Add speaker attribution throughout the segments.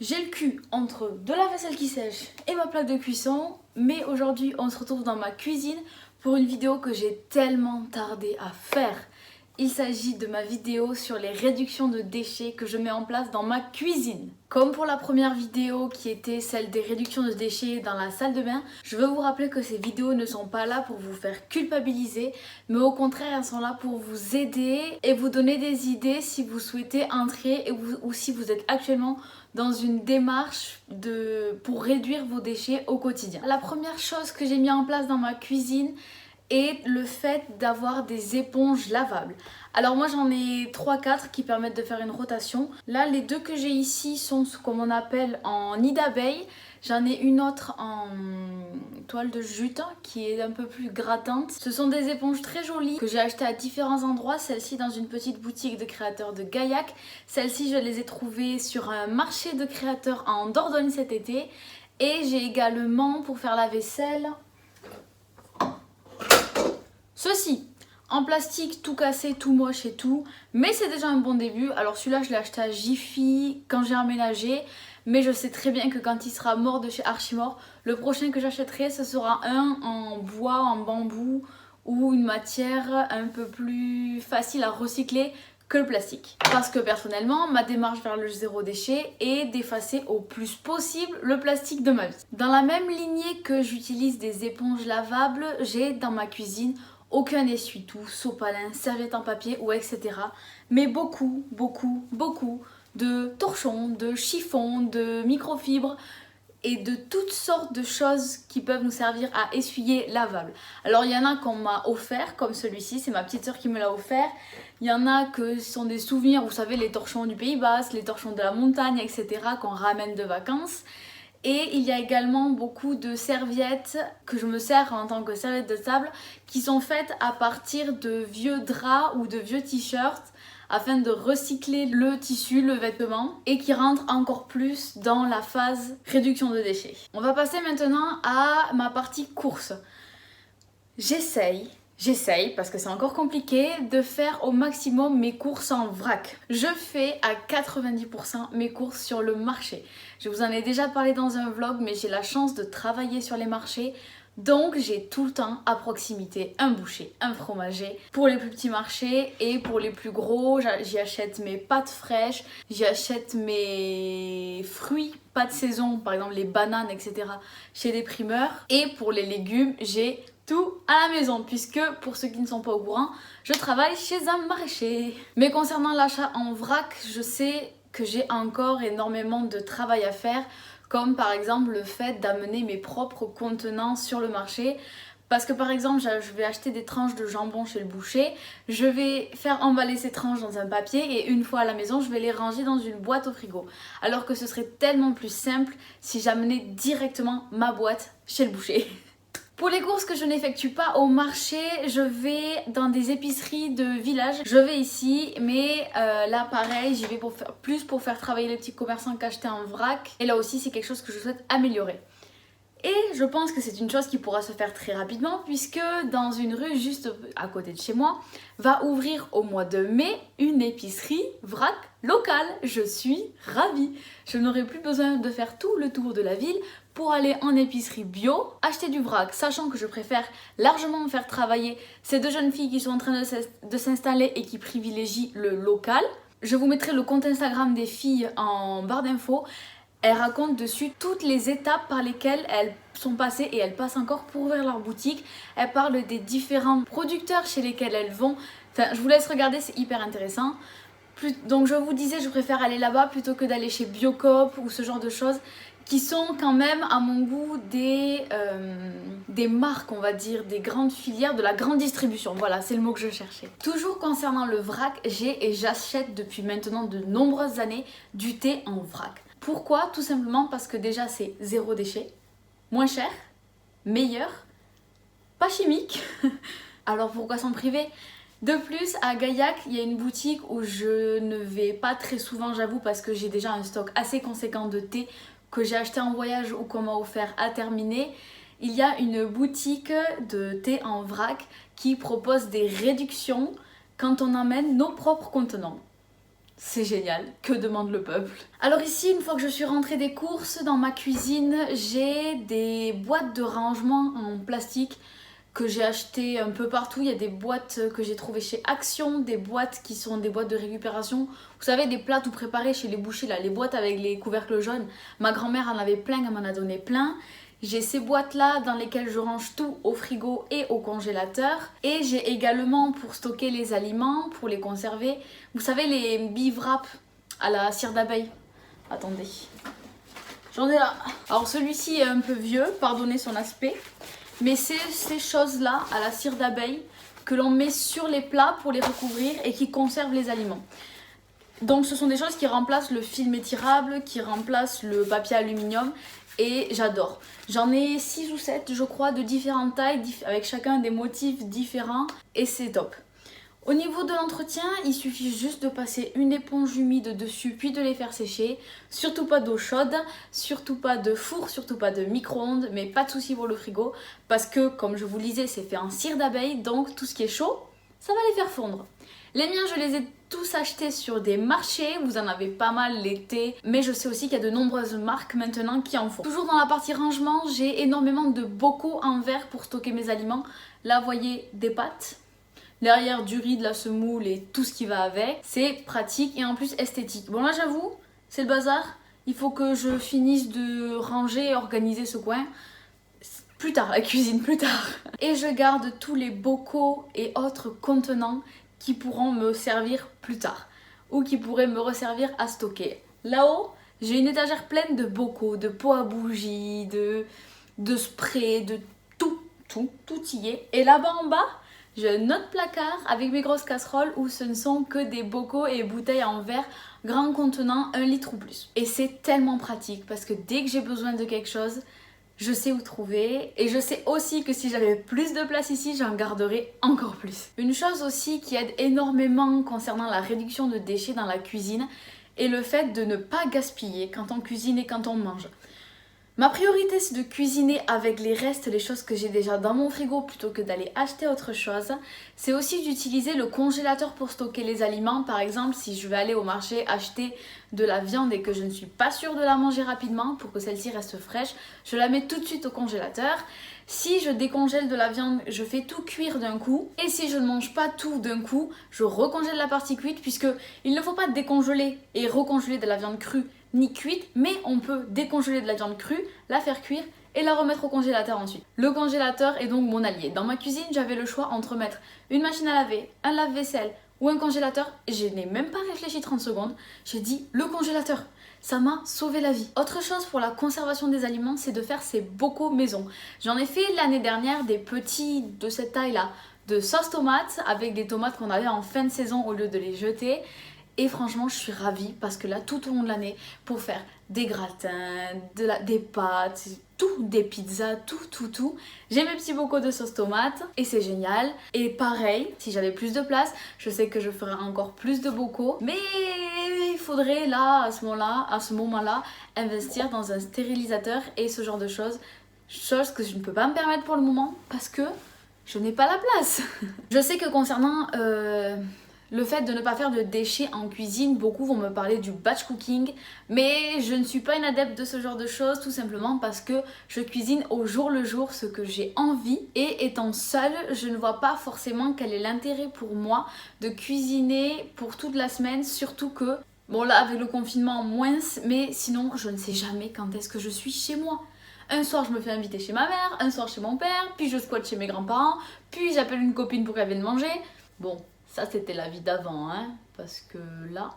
Speaker 1: J'ai le cul entre de la vaisselle qui sèche et ma plaque de cuisson, mais aujourd'hui on se retrouve dans ma cuisine pour une vidéo que j'ai tellement tardé à faire. Il s'agit de ma vidéo sur les réductions de déchets que je mets en place dans ma cuisine. Comme pour la première vidéo qui était celle des réductions de déchets dans la salle de bain, je veux vous rappeler que ces vidéos ne sont pas là pour vous faire culpabiliser, mais au contraire elles sont là pour vous aider et vous donner des idées si vous souhaitez entrer ou si vous êtes actuellement dans une démarche pour réduire vos déchets au quotidien. La première chose que j'ai mis en place dans ma cuisine est le fait d'avoir des éponges lavables. Alors moi j'en ai 3-4 qui permettent de faire une rotation. Là les deux que j'ai ici sont ce qu'on appelle en nid d'abeille. J'en ai une autre en toile de jute qui est un peu plus grattante. Ce sont des éponges très jolies que j'ai achetées à différents endroits. Celle-ci dans une petite boutique de créateurs de Gaillac. Celle-ci je les ai trouvées sur un marché de créateurs en Dordogne cet été. Et j'ai également pour faire la vaisselle ceci, en plastique tout cassé, tout moche et tout, mais c'est déjà un bon début. Alors celui-là je l'ai acheté à Jiffy quand j'ai emménagé, mais je sais très bien que quand il sera mort de chez Archimore, le prochain que j'achèterai ce sera un en bois, en bambou ou une matière un peu plus facile à recycler que le plastique. Parce que personnellement, ma démarche vers le zéro déchet est d'effacer au plus possible le plastique de ma vie. Dans la même lignée que j'utilise des éponges lavables, j'ai dans ma cuisine aucun essuie-tout, sopalin, serviette en papier ou etc. Mais beaucoup de torchons, de chiffons, de microfibres et de toutes sortes de choses qui peuvent nous servir à essuyer lavable. Alors il y en a qu'on m'a offert, comme celui-ci, c'est ma petite soeur qui me l'a offert. Il y en a que ce sont des souvenirs, vous savez, les torchons du Pays Basque, les torchons de la montagne, etc. qu'on ramène de vacances. Et il y a également beaucoup de serviettes que je me sers en tant que serviettes de table qui sont faites à partir de vieux draps ou de vieux t-shirts afin de recycler le tissu, le vêtement et qui rentrent encore plus dans la phase réduction de déchets. On va passer maintenant à ma partie course. J'essaye, parce que c'est encore compliqué, de faire au maximum mes courses en vrac. Je fais à 90% mes courses sur le marché. Je vous en ai déjà parlé dans un vlog, mais j'ai la chance de travailler sur les marchés. Donc j'ai tout le temps à proximité un boucher, un fromager pour les plus petits marchés et pour les plus gros, j'y achète mes pâtes fraîches, j'y achète mes fruits, pas de saison, par exemple les bananes, etc. chez des primeurs. Et pour les légumes, j'ai tout à la maison puisque pour ceux qui ne sont pas au courant, je travaille chez un maraîcher. Mais concernant l'achat en vrac, je sais que j'ai encore énormément de travail à faire, comme par exemple le fait d'amener mes propres contenants sur le marché. Parce que par exemple, je vais acheter des tranches de jambon chez le boucher, je vais faire emballer ces tranches dans un papier et une fois à la maison, je vais les ranger dans une boîte au frigo. Alors que ce serait tellement plus simple si j'amenais directement ma boîte chez le boucher. Pour les courses que je n'effectue pas au marché, je vais dans des épiceries de village. Je vais ici, mais là pareil, j'y vais pour faire travailler les petits commerçants qu'acheter en vrac. Et là aussi, c'est quelque chose que je souhaite améliorer. Et je pense que c'est une chose qui pourra se faire très rapidement puisque dans une rue juste à côté de chez moi va ouvrir au mois de mai une épicerie vrac locale. Je suis ravie. Je n'aurai plus besoin de faire tout le tour de la ville pour aller en épicerie bio, acheter du vrac, sachant que je préfère largement faire travailler ces deux jeunes filles qui sont en train de s'installer et qui privilégient le local. Je vous mettrai le compte Instagram des filles en barre d'infos. Elles racontent dessus toutes les étapes par lesquelles elles sont passées et elles passent encore pour ouvrir leur boutique. Elles parlent des différents producteurs chez lesquels elles vont. Enfin, je vous laisse regarder, c'est hyper intéressant. Donc je vous disais, je préfère aller là-bas plutôt que d'aller chez Biocoop ou ce genre de choses qui sont quand même à mon goût des marques, on va dire, des grandes filières, de la grande distribution. Voilà, c'est le mot que je cherchais. Toujours concernant le vrac, j'ai et j'achète depuis maintenant de nombreuses années du thé en vrac. Pourquoi? Tout simplement parce que déjà c'est zéro déchet, moins cher, meilleur, pas chimique. Alors pourquoi s'en priver? De plus, à Gaillac, il y a une boutique où je ne vais pas très souvent, j'avoue, parce que j'ai déjà un stock assez conséquent de thé que j'ai acheté en voyage ou qu'on m'a offert à terminer. Il y a une boutique de thé en vrac qui propose des réductions quand on emmène nos propres contenants. C'est génial, que demande le peuple? Alors ici, une fois que je suis rentrée des courses, dans ma cuisine, j'ai des boîtes de rangement en plastique que j'ai achetées un peu partout. Il y a des boîtes que j'ai trouvées chez Action, des boîtes qui sont des boîtes de récupération. Vous savez, des plats tout préparés chez les bouchers, là, les boîtes avec les couvercles jaunes. Ma grand-mère en avait plein, elle m'en a donné plein. J'ai ces boîtes-là dans lesquelles je range tout au frigo et au congélateur. Et j'ai également pour stocker les aliments, pour les conserver. Vous savez, les beef wraps à la cire d'abeille. Attendez. J'en ai là. Alors celui-ci est un peu vieux, pardonnez son aspect. Mais c'est ces choses-là à la cire d'abeille que l'on met sur les plats pour les recouvrir et qui conservent les aliments. Donc ce sont des choses qui remplacent le film étirable, qui remplacent le papier aluminium. Et j'adore. J'en ai 6 ou 7 je crois de différentes tailles avec chacun des motifs différents et c'est top. Au niveau de l'entretien, il suffit juste de passer une éponge humide dessus puis de les faire sécher. Surtout pas d'eau chaude, surtout pas de four, surtout pas de micro-ondes, mais pas de souci pour le frigo parce que comme je vous le disais c'est fait en cire d'abeille donc tout ce qui est chaud ça va les faire fondre. Les miens, je les ai tous achetés sur des marchés, vous en avez pas mal l'été, mais je sais aussi qu'il y a de nombreuses marques maintenant qui en font. Toujours dans la partie rangement, j'ai énormément de bocaux en verre pour stocker mes aliments. Là, vous voyez des pâtes, derrière du riz, de la semoule et tout ce qui va avec. C'est pratique et en plus esthétique. Bon là, j'avoue, c'est le bazar. Il faut que je finisse de ranger et organiser ce coin. Plus tard, la cuisine, plus tard. Et je garde tous les bocaux et autres contenants qui pourront me servir plus tard ou qui pourraient me resservir à stocker. Là-haut, j'ai une étagère pleine de bocaux, de pots à bougies, de sprays, de tout y est. Et là-bas en bas, j'ai un autre placard avec mes grosses casseroles où ce ne sont que des bocaux et bouteilles en verre, grand contenant 1 litre ou plus. Et c'est tellement pratique parce que dès que j'ai besoin de quelque chose, je sais où trouver et je sais aussi que si j'avais plus de place ici, j'en garderais encore plus. Une chose aussi qui aide énormément concernant la réduction de déchets dans la cuisine est le fait de ne pas gaspiller quand on cuisine et quand on mange. Ma priorité c'est de cuisiner avec les restes, les choses que j'ai déjà dans mon frigo plutôt que d'aller acheter autre chose. C'est aussi d'utiliser le congélateur pour stocker les aliments. Par exemple, si je vais aller au marché acheter de la viande et que je ne suis pas sûre de la manger rapidement pour que celle-ci reste fraîche, je la mets tout de suite au congélateur. Si je décongèle de la viande, je fais tout cuire d'un coup. Et si je ne mange pas tout d'un coup, je recongèle la partie cuite puisque il ne faut pas décongeler et recongeler de la viande crue ni cuite, mais on peut décongeler de la viande crue, la faire cuire et la remettre au congélateur ensuite. Le congélateur est donc mon allié. Dans ma cuisine, j'avais le choix entre mettre une machine à laver, un lave-vaisselle ou un congélateur. Je n'ai même pas réfléchi 30 secondes, j'ai dit le congélateur. Ça m'a sauvé la vie. Autre chose pour la conservation des aliments, c'est de faire ces bocaux maison. J'en ai fait l'année dernière des petits de cette taille-là, de sauce tomate avec des tomates qu'on avait en fin de saison au lieu de les jeter. Et franchement, je suis ravie parce que là, tout au long de l'année, pour faire des gratins, des pâtes, tout, des pizzas, tout, j'ai mes petits bocaux de sauce tomate et c'est génial. Et pareil, si j'avais plus de place, je sais que je ferais encore plus de bocaux. Mais il faudrait là, à ce moment-là, investir dans un stérilisateur et ce genre de choses. Chose que je ne peux pas me permettre pour le moment parce que je n'ai pas la place. Je sais que concernant... le fait de ne pas faire de déchets en cuisine, beaucoup vont me parler du batch cooking, mais je ne suis pas une adepte de ce genre de choses, tout simplement parce que je cuisine au jour le jour ce que j'ai envie, et étant seule, je ne vois pas forcément quel est l'intérêt pour moi de cuisiner pour toute la semaine, surtout que, bon là avec le confinement moins, mais sinon je ne sais jamais quand est-ce que je suis chez moi. Un soir je me fais inviter chez ma mère, un soir chez mon père, puis je squatte chez mes grands-parents, puis j'appelle une copine pour qu'elle vienne manger, bon... Ça, c'était la vie d'avant, hein, parce que là...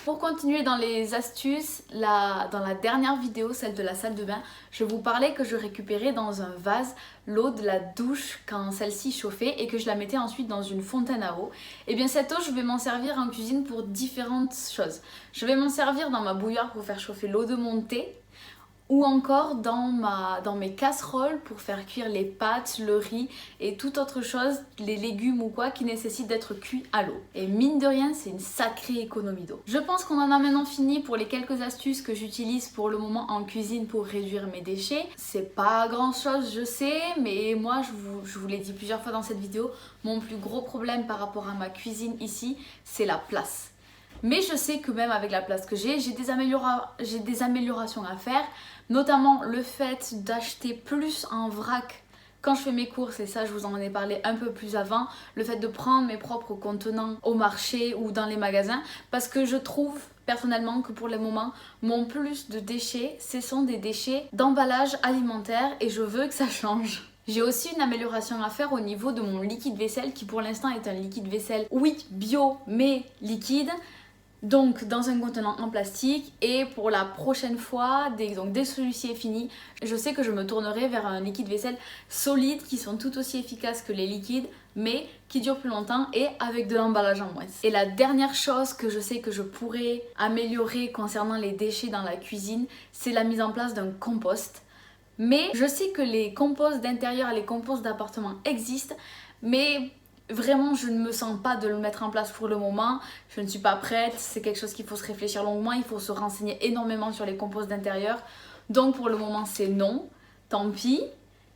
Speaker 1: Pour continuer dans les astuces, dans la dernière vidéo, celle de la salle de bain, je vous parlais que je récupérais dans un vase l'eau de la douche quand celle-ci chauffait et que je la mettais ensuite dans une fontaine à eau. Et bien cette eau, je vais m'en servir en cuisine pour différentes choses. Je vais m'en servir dans ma bouilloire pour faire chauffer l'eau de mon thé, ou encore dans mes casseroles pour faire cuire les pâtes, le riz et toute autre chose, les légumes ou quoi qui nécessitent d'être cuits à l'eau. Et mine de rien, c'est une sacrée économie d'eau. Je pense qu'on en a maintenant fini pour les quelques astuces que j'utilise pour le moment en cuisine pour réduire mes déchets. C'est pas grand chose, je sais, mais moi je vous l'ai dit plusieurs fois dans cette vidéo, mon plus gros problème par rapport à ma cuisine ici, c'est la place. Mais je sais que même avec la place que j'ai des améliorations à faire, notamment le fait d'acheter plus en vrac quand je fais mes courses, et ça je vous en ai parlé un peu plus avant, le fait de prendre mes propres contenants au marché ou dans les magasins, parce que je trouve personnellement que pour le moment, mon plus de déchets, ce sont des déchets d'emballage alimentaire et je veux que ça change. J'ai aussi une amélioration à faire au niveau de mon liquide vaisselle qui pour l'instant est un liquide vaisselle, oui, bio mais liquide. Donc dans un contenant en plastique, et pour la prochaine fois, dès que celui-ci est fini, je sais que je me tournerai vers un liquide vaisselle solide qui sont tout aussi efficaces que les liquides mais qui durent plus longtemps et avec de l'emballage en moins. Et la dernière chose que je sais que je pourrais améliorer concernant les déchets dans la cuisine, c'est la mise en place d'un compost. Mais je sais que les composts d'intérieur et les composts d'appartement existent, mais vraiment, je ne me sens pas de le mettre en place pour le moment. Je ne suis pas prête. C'est quelque chose qu'il faut se réfléchir longuement. Il faut se renseigner énormément sur les composts d'intérieur. Donc pour le moment, c'est non. Tant pis.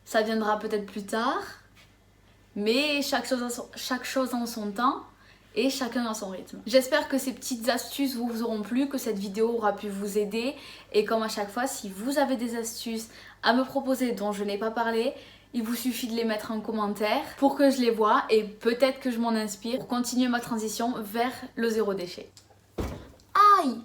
Speaker 1: Ça viendra peut-être plus tard. Mais chaque chose en son temps. Et chacun à son rythme. J'espère que ces petites astuces vous auront plu, que cette vidéo aura pu vous aider. Et comme à chaque fois, si vous avez des astuces à me proposer dont je n'ai pas parlé, il vous suffit de les mettre en commentaire pour que je les voie et peut-être que je m'en inspire pour continuer ma transition vers le zéro déchet. Aïe!